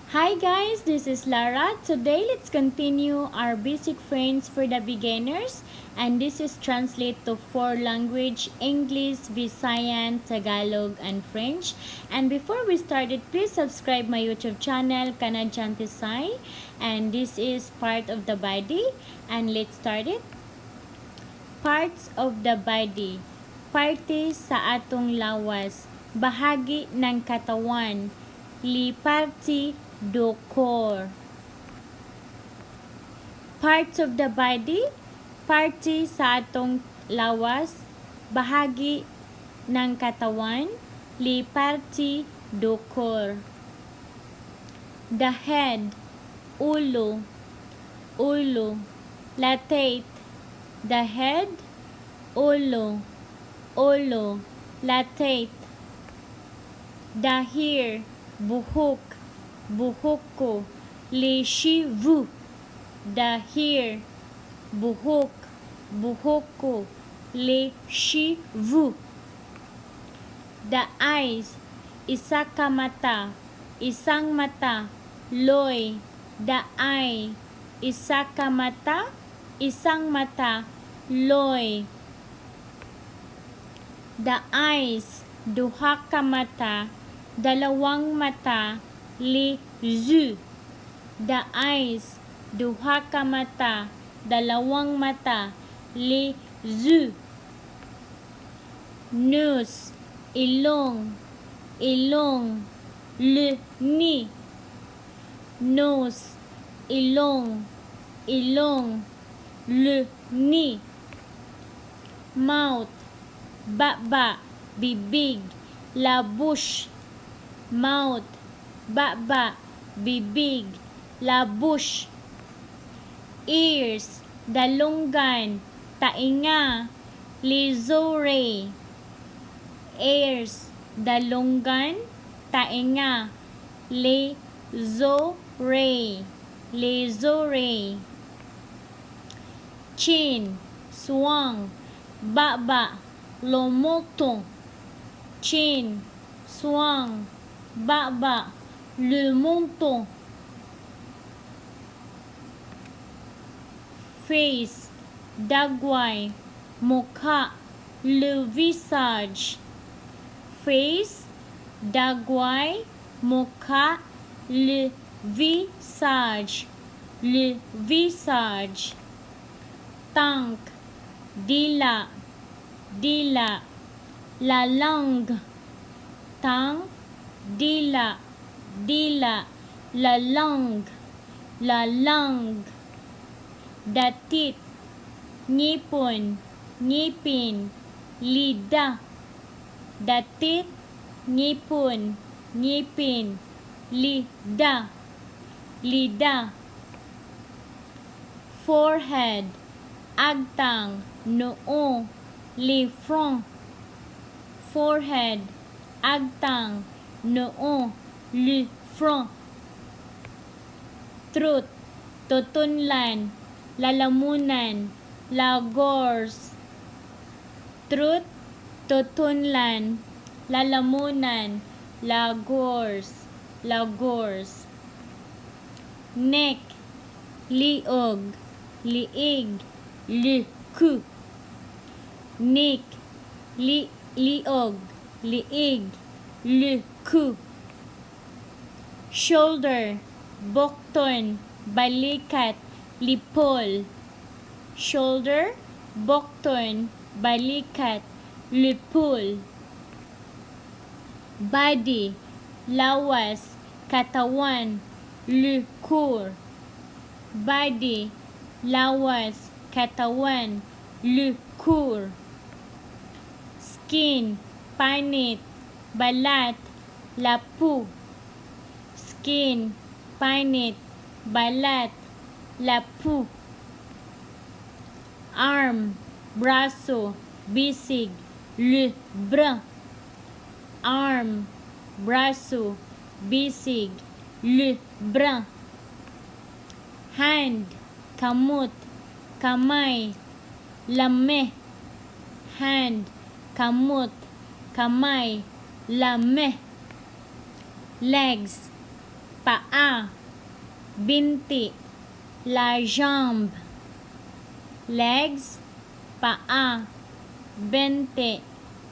Hi guys, this is Lara. Today let's continue our basic French for the beginners, and this is translate to 4 language: English, Visayan, Tagalog, and French. And before we start it, please subscribe my YouTube channel, Kanadjan Tisay, and this is part of the body. And let's start it. Parts of the body. Parte sa atong lawas. Bahagi ng katawan. Li parti do corps. Parts of the body. Parte sa atong lawas. Bahagi ng katawan. Li parti do corps. The head. Ulo. Ulo. La tête. The head. Ulo. Ulo. La tête. The hair. Buhok. Buhok ko. Les cheveux. The hair. Buhok. Buhok ko. Les cheveux. The eyes. Isa ka mata. Isang mata. Loy. The eye. Isa ka mata. Isang mata. Loy. The eyes. Duha ka mata. Dalawang mata. Les yeux. The eyes. Duha ka mata. Dalawang mata. Les yeux. Nose. Ilong. Ilong. Le nez. Nose. Ilong. Ilong. Le nez. Mouth. Baba. Bibig. La bouche. Mouth. Baba. Bibig. La bouche. Ears. Dalunggan. Tainga. Les oreilles. Ears. Dalunggan. Tainga. Les oreilles. Les oreilles. Chin. Swang. Baba. Lomoton. Chin. Swang. Baba. Le menton. Face. Dagway. Mukha. Le visage. Face. Dagway. Mukha. Le visage. Le visage. Tongue. Dila. Dila. La langue. Tongue. Dila. Dila. La langue. La langue. The teeth. Ngipon. Ngipin. Lida. The teeth. Ngipon. Ngipin. Lida. Lida. Forehead. Agtang. Noo. Le front. Forehead. Agtang. Noo. Le front. Throat. Tutunlan. Lalamunan. La gorge. Throat. Tutunlan. Lalamunan. La gorge. La gorge. Neck. Liog. Liig. Le cou. Neck. Liog. Liig. Le cou. Shoulder. Bokton. Balikat. Lipol. Shoulder. Bokton. Balikat. Lipol. Body. Lawas. Katawan. Le corps. Body. Lawas. Katawan. Le corps. Skin. Panit. Balat. La peau. Skin. Panit. Balat. La peau. Arm. Braso. Bisig. Le bras. Arm. Braso. Bisig. Le bras. Hand. Kamot. Kamay. Lame. Hand. Kamot. Kamay. Lame. Legs. paa, binti, la jambe. Legs, paa, binti,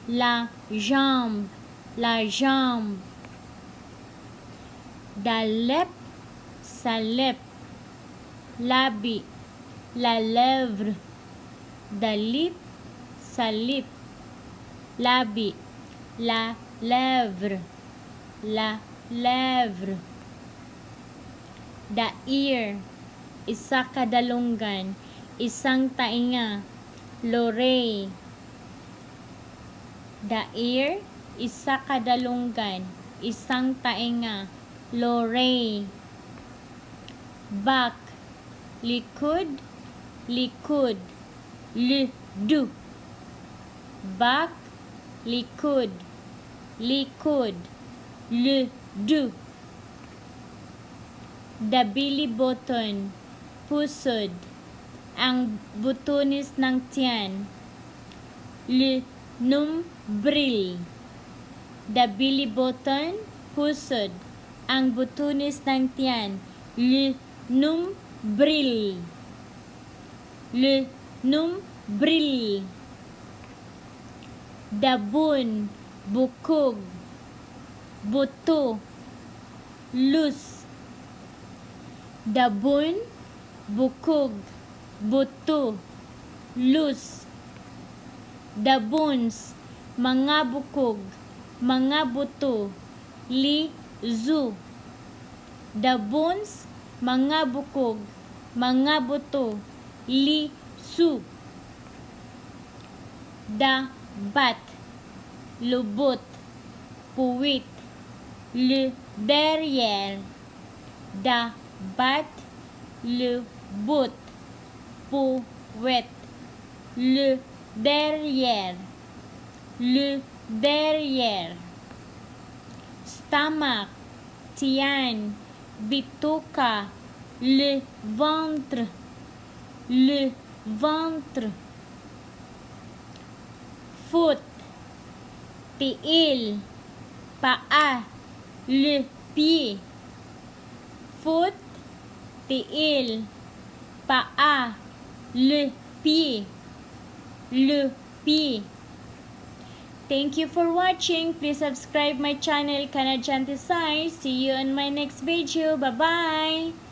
la jambe, la jambe. The lip, sa lip. Labi, la lèvre. The lip, sa lip. Labi, la lèvre, la lèvre. The ear, isa kadalunggan, isang tainga, l'oreille. The ear, isa kadalunggan, isang tainga, l'oreille. Back, likod, likod, le du. Back, likod, likod, le du. The belly button, pusod, ang butunis ng tiyan, le nombril. The belly button, pusod, ang butunis ng tiyan, le nombril. Le nombril. The bone, bukog, buto, loose. The bone, bukog, buto, loose. The bones, mga bukog, mga buto, lizu. The bones, mga bukog, mga buto, lisu. The bat, lubot, puwit, le derrière. The bat, lubot, puwit, le derrière, le derrière. Stomach, tiyan, bituka, le ventre, le ventre. Foot, tiil, paa, le pied. Foot, tiil, paa, le pied, le pied. Thank you for watching. Please subscribe my channel, Canadian Design. See you on my next video. Bye-bye!